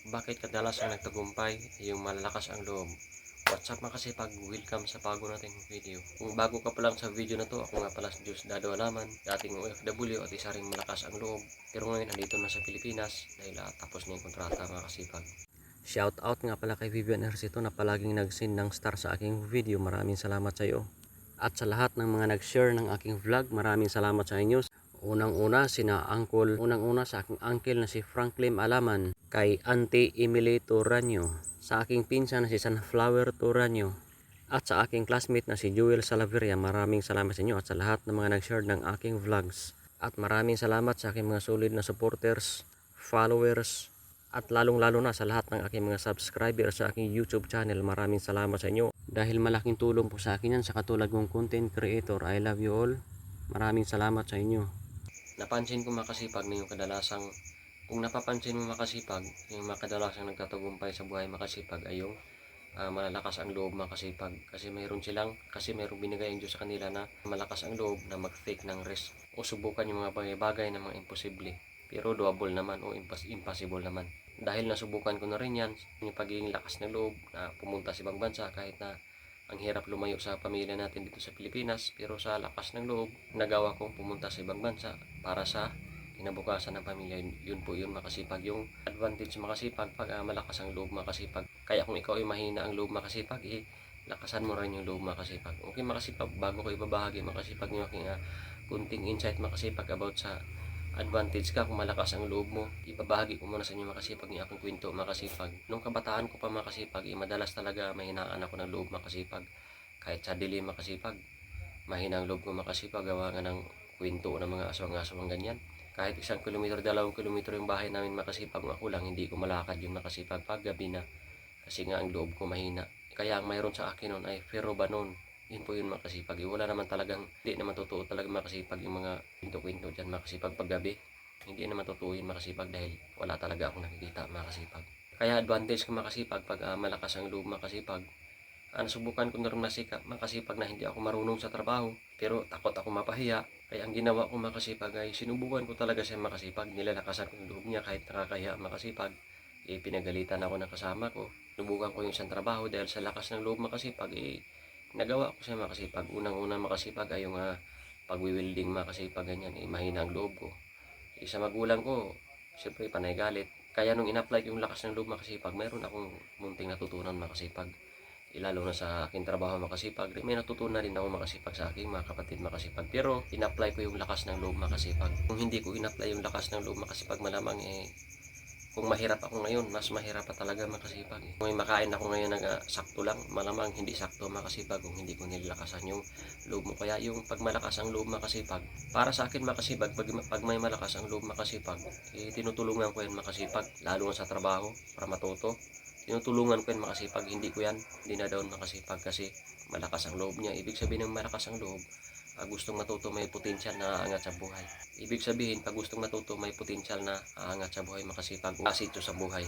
Bakit kadalasang nagtagumpay yung malalakas ang loob? What's up mga kasipag? Welcome sa bago nating video. Kung bago ka pa lang sa video na to, ako nga pala si Diyos Dado Alaman, dating OFW at isa ring malakas ang loob. Pero ngayon nandito na sa Pilipinas dahil tapos na yung kontrata mga kasipag. Shout out nga pala kay Vivian Ercito na palaging nag-send ng star sa aking video. Maraming salamat sa iyo. At sa lahat ng mga nag-share ng aking vlog, maraming salamat sa inyo. Unang-una sa aking uncle na si Franklin Alaman, kay Auntie Emily Turanyo, sa aking pinsan na si Sunflower Turanyo, at sa aking classmate na si Joel Salaveria. Maraming salamat sa inyo at sa lahat ng mga nag-share ng aking vlogs. At maraming salamat sa aking mga solid na supporters, followers, at lalong-lalo na sa lahat ng aking mga subscribers sa aking YouTube channel. Maraming salamat sa inyo. Dahil malaking tulong po sa akin yan sa katulad kong content creator. I love you all. Maraming salamat sa inyo. Napansin ko makasipag na yung kadalasang, kung napapansin mo makasipag, yung makadalasang nagtatagumpay sa buhay makasipag ay yung malalakas ang loob makasipag. Kasi mayroong binigay ang Diyos sa kanila na malakas ang loob na mag-take ng risk o subukan yung mga bagay-bagay na mga imposible. Pero doable naman o impossible naman. Dahil nasubukan ko na rin yan, yung pagiging lakas ng loob na pumunta sa ibang bansa kahit na ang hirap lumayo sa pamilya natin dito sa Pilipinas, pero sa lakas ng loob, nagawa kong pumunta sa ibang bansa para sa kinabukasan ng pamilya. Yun po yun makasipag. Yung advantage makasipag pag malakas ang loob makasipag. Kaya kung ikaw ay mahina ang loob makasipag, lakasan mo rin yung loob makasipag. Okay makasipag, bago ko ibabahagi makasipag yung aking kunting insight makasipag about sa advantage ka kung malakas ang loob mo, ibabahagi ko muna sa inyo makasipag yung aking kwento makasipag. Nung kabataan ko pa makasipag, madalas talaga mahinaan ako ng loob makasipag. Kahit sa dilim makasipag, mahina ang loob ko makasipag, gawa nga ng kwento ng mga aswang-aswang ganyan. Kahit 1 kilometro, 2 kilometro yung bahay namin makasipag, ako lang hindi ko malakad yung makasipag pag gabi na. Kasi nga ang loob ko mahina. Kaya ang mayroon sa akin noon ay ferrobanon. Yun po yun makasipag. Wala naman talagang, hindi naman totoo talaga makasipag yung mga kwento-kwento dyan makasipag paggabi. Hindi naman totoo yun makasipag dahil wala talaga akong nakikita makasipag. Kaya advantage ko makasipag pag malakas ang loob makasipag. Nasubukan ko na rin makasipag na hindi ako marunong sa trabaho, pero takot ako mapahiya. Kaya ang ginawa ko makasipag ay sinubukan ko talaga siya makasipag. Nilalakasan ko yung loob niya kahit nakakahiya makasipag. Pinagalitan ako ng kasama ko. Sinubukan ko yung isang trabaho dahil sa lakas ng loob makasipag, nagawa ko siya makasipag. Unang-una makasipag ay yung pagwi-welding makasipag ganyan. Mahina ang loob ko. Sa magulang ko, siyempre panay galit. Kaya nung in-apply ko yung lakas ng loob makasipag, mayroon akong munting natutunan makasipag. Lalo na sa aking trabaho makasipag, may natutunan din ako makasipag sa aking mga kapatid makasipag. Pero in-apply ko yung lakas ng loob makasipag. Kung hindi ko in-apply yung lakas ng loob makasipag, malamang kung mahirap ako ngayon, mas mahirap pa talaga makasipag. Kung may makain ako ngayon na sakto lang, malamang hindi sakto makasipag kung hindi ko nilakasan yung loob mo. Kaya yung pag malakas ang loob makasipag, para sa akin makasipag, pag may malakas ang loob makasipag, tinutulungan ko yan makasipag, lalo sa trabaho, para matuto. Tinutulungan ko yan makasipag, hindi ko yan dinadaon makasipag kasi malakas ang loob niya. Ibig sabihin ng malakas ang loob, gustong matuto, may potensyal na aangat sa buhay. Ibig sabihin, pag gustong matuto, may potensyal na aangat sa buhay makasipag, asito sa buhay.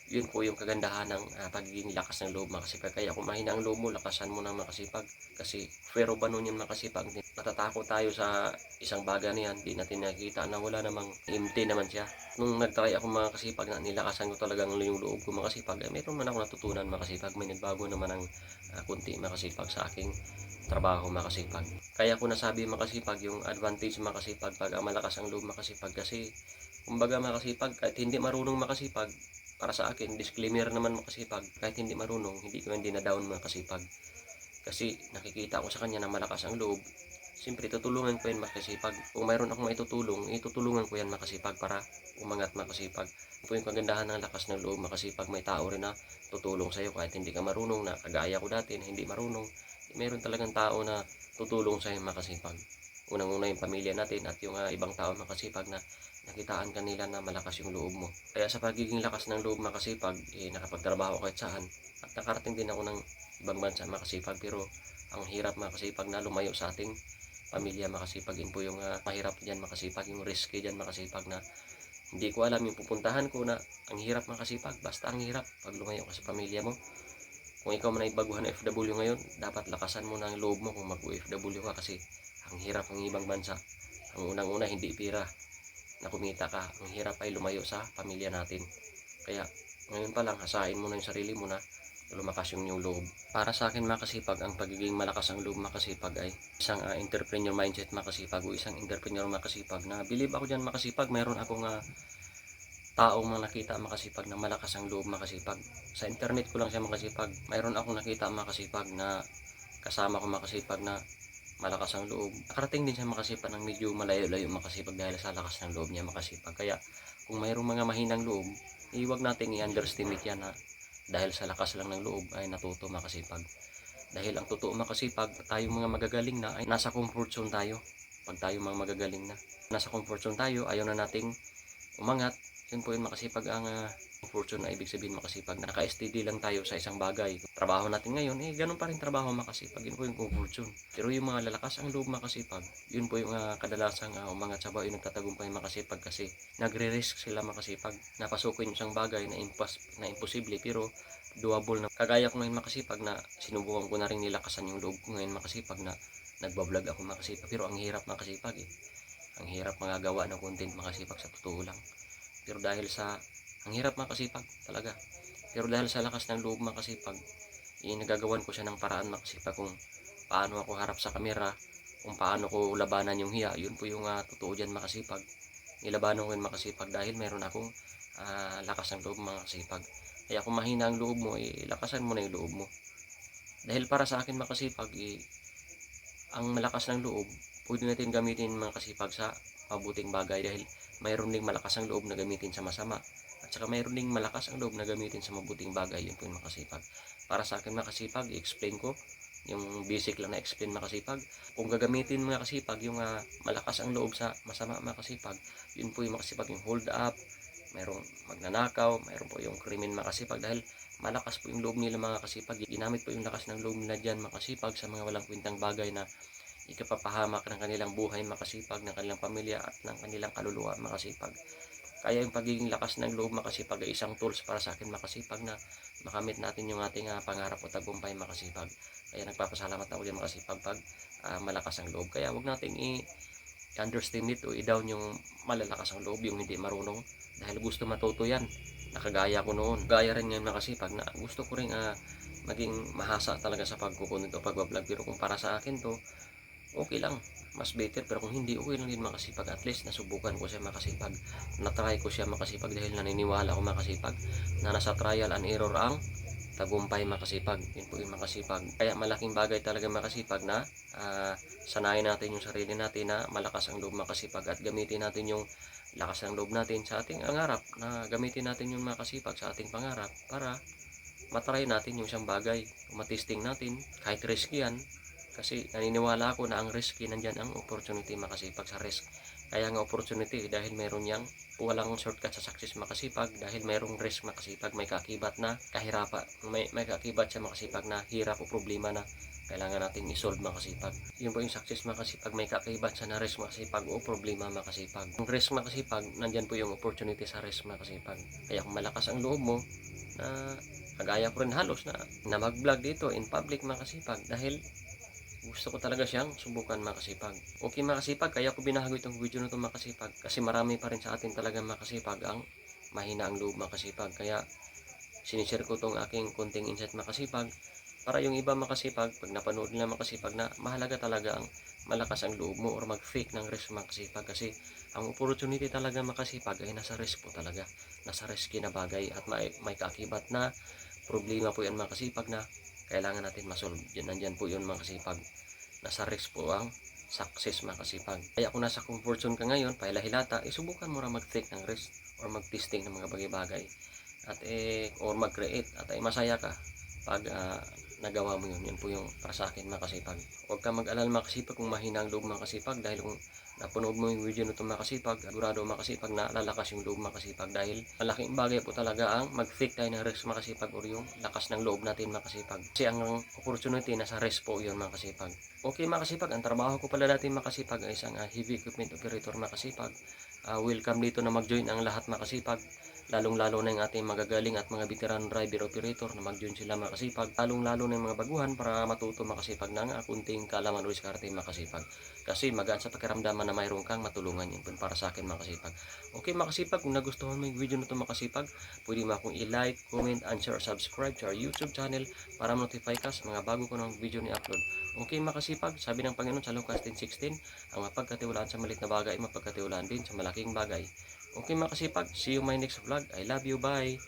Yun po yung kagandahan ng pagiging lakas ng loob makasipag. Kaya kung mahina ang loob mo, lakasan mo ng makasipag. Kasi pero ba nun yun makasipag? Natatakot tayo sa isang bagay na yan, di natin nakikita na wala namang empty naman siya. Nung nagtry ako makasipag na nilakasan ko talagang yung loob ko makasipag, mayroon man ako natutunan makasipag. May nagbago naman ang kunti makasipag sa aking trabaho makasipag. Kaya ko nasabi makasipag yung advantage makasipag pag malakas ang loob makasipag. Kasi kumbaga makasipag kahit hindi marunong makasipag, para sa akin disclaimer naman makasipag, kahit hindi marunong hindi ko hindi na down makasipag. Kasi nakikita ko sa kanya na malakas ang loob, siyempre tutulungan ko yan makasipag. Kung mayroon akong maitutulong, itutulungan ko yan makasipag para umangat makasipag. Ito yung kagandahan ng lakas ng loob makasipag. May tao rin na tutulong sa'yo kahit hindi ka marunong, na kagaya ko dati na hindi marunong. Meron talagang tao na tutulong sa'yo makasipag. Unang-una yung pamilya natin at yung ibang tao makasipag na nakitaan kanila na malakas yung loob mo. Kaya sa pagiging lakas ng loob makasipag, nakapagtrabaho kahit saan. At nakarating din ako ng ibang bansa makasipag, pero ang hirap makasipag na lumayo sa ating pamilya makasipag. Yun po yung mahirap dyan makasipag, yung risky dyan makasipag na hindi ko alam yung pupuntahan ko, na ang hirap makasipag. Basta ang hirap pag lumayo ka sa pamilya mo. Kung ikaw man ay baguhan FW ngayon, dapat lakasan mo na ang loob mo kung mag-OFW ka, kasi ang hirap ng ibang bansa. Ang unang-una hindi pira na kumita ka, ang hirap ay lumayo sa pamilya natin. Kaya Ngayon pa lang, hasain mo na yung sarili mo na lumakas yung loob. Para sa akin mga kasipag, ang pagiging malakas ang loob mga kasipag ay isang entrepreneur mindset mga kasipag o isang entrepreneur mga kasipag na believe ako dyan mga kasipag. Mayroon akong taong mga nakita mga kasipag na malakas ang loob mga kasipag. Sa internet ko lang siya mga kasipag. Mayroon akong nakita mga kasipag na kasama ko mga kasipag na malakas ang loob. Nakarating din siya makasipag ng medyo malayo-layo makasipag dahil sa lakas ng loob niya makasipag. Kaya kung mayroong mga mahinang loob, huwag nating i-underestimate yan na dahil sa lakas lang ng loob ay natuto makasipag. Dahil ang totoo makasipag, tayo mga magagaling na ay nasa comfort zone tayo. Pag tayo mga magagaling na nasa comfort zone tayo, ayaw na nating umangat. Yun po yun makasipag ang fortune na ibig sabihin makasipag. Naka-STD lang tayo sa isang bagay. Trabaho natin ngayon, ganun pa rin trabaho makasipag. Yun po yung fortune. Pero yung mga lalakas ang loob makasipag, yun po yung kadalasang umangat sa buhay, yung nagtatagumpay makasipag kasi nagre-risk sila makasipag. Napasukin yung isang bagay na imposible pero doable na. Kagaya ko ngayon makasipag na sinubukan ko na rin nilakasan yung loob ko ngayon makasipag na nagbablog ako makasipag. Pero ang hirap makasipag Ang hirap magagawa ng content makasipag sa totoo lang. Pero dahil sa ang hirap makasipag talaga. Pero dahil sa lakas ng loob makasipag, nagagawan ko siya ng paraan makasipag kung paano ako harap sa kamera, kung paano ko labanan yung hiya. Yun po yung totoo dyan makasipag. Nilabanan ko yun makasipag dahil meron akong lakas ng loob makasipag. Kaya kung mahina ang loob mo, lakasan mo na yung loob mo. Dahil para sa akin makasipag, ang malakas ng loob, pwede natin gamitin makasipag sa mabuting bagay dahil mayroon ding malakas ang loob na gamitin sa masama. At saka mayroon ding malakas ang loob na gamitin sa mabuting bagay. Yun po yung makasipag. Para sa akin makasipag, i-explain ko yung basic lang na explain makasipag. Kung gagamitin makasipag yung malakas ang loob sa masama makasipag, yun po yung makasipag, yung hold up, mayroong magnanakaw, mayroon po yung krimen makasipag dahil malakas po yung loob nila mga kasipag. Ginamit po yung lakas ng loob nila dyan makasipag sa mga walang kwentang bagay na ikapapahamak ng kanilang buhay makasipag, ng kanilang pamilya at ng kanilang kaluluwa makasipag. Kaya yung pagiging lakas ng loob makasipag ay isang tools para sa akin makasipag na makamit natin yung ating pangarap o tagumpay makasipag. Kaya nagpapasalamat ako dyan makasipag pag malakas ang loob. Kaya wag nating i-underestimate o i-down yung malalakas ang loob, yung hindi marunong. Dahil gusto matuto yan. Nakagaya ko noon. Gaya rin ngayon makasipag na gusto ko rin maging mahasa talaga sa pagkukunin o pagbablog. Pero kung para sa akin to, okay lang, mas better. Pero kung hindi, okay lang din makasipag. At least nasubukan ko siya makasipag, natry ko siya makasipag dahil naniniwala ako makasipag na nasa trial and error ang tagumpay makasipag. Yun po yung makasipag. Kaya malaking bagay talaga makasipag na sanayin natin yung sarili natin na malakas ang loob makasipag at gamitin natin yung lakas ng loob natin sa ating pangarap, na gamitin natin yung makasipag sa ating pangarap para matry natin yung isang bagay, matisting natin kahit risky yan. Kasi naniniwala ako na ang risky, nandyan ang opportunity makasipag sa risk. Kaya nga opportunity dahil meron yang walang shortcut sa success makasipag dahil merong risk makasipag, may kakibat na kahirapan, may kakibat sa makasipag na hirap o problema na kailangan natin i-solve makasipag. Yun po yung success makasipag, may kakibat sa na risk makasipag o problema makasipag. Yung risk makasipag, nandyan po yung opportunity sa risk makasipag. Kaya kung malakas ang loob mo na kagaya ko rin halos na mag-vlog dito in public makasipag dahil gusto ko talaga siyang subukan makasipag. Okay makasipag, kaya ko binago itong video na ito makasipag kasi marami pa rin sa atin talaga makasipag ang mahina ang loob makasipag. Kaya sinishare ko itong aking konting insight makasipag para yung iba makasipag, pag napanood nila makasipag na mahalaga talaga ang malakas ang loob mo or mag-fake ng risk makasipag kasi ang opportunity talaga makasipag ay nasa risk po talaga. Nasa risky na bagay at may kaakibat na problema po yan makasipag na kailangan natin masolve. Nandyan po yun makasipag. Nasa risk po ang success makasipag. Kaya kung nasa comfort zone ka ngayon, pailahilata, subukan mo na mag-take ng risk or mag-testing ng mga bagay-bagay at or mag-create at masaya ka pag nagawa mo yun. Yun po yung para sa akin makasipag. Huwag ka mag-alala makasipag kung mahina ang loob makasipag dahil kung napanood mo yung video na ito makasipag, sigurado makasipag na lalakas yung loob makasipag dahil malaking bagay po talaga ang mag-fake tayo ng risk makasipag or yung lakas ng loob natin makasipag. Kasi ang opportunity nasa risk po yun makasipag. Okay makasipag, ang trabaho ko pala dati makasipag ay isang heavy equipment operator makasipag. Welcome dito na mag-join ang lahat makasipag. lalong-lalo na yung ating magagaling at mga veteran driver operator na mag-join sila makasipag, lalong-lalo na yung mga baguhan para matuto makasipag na nga kunting kaalaman o diskarte makasipag. Kasi magaan sa pakiramdaman na mayroon kang matulungan, yun para sa akin makasipag. Okay makasipag, kung nagustuhan mo yung video na ito makasipag, pwede mo akong i-like, comment, and share, subscribe to our YouTube channel para notify ka sa mga bago ko ng video ni upload. Okay makasipag, sabi ng Panginoon sa Lucas 10:16, ang mapagkatiwalaan sa maliit na bagay, mapagkatiwalaan din sa malaking bagay. Okay makasipag, see you my next vlog. I love you, bye!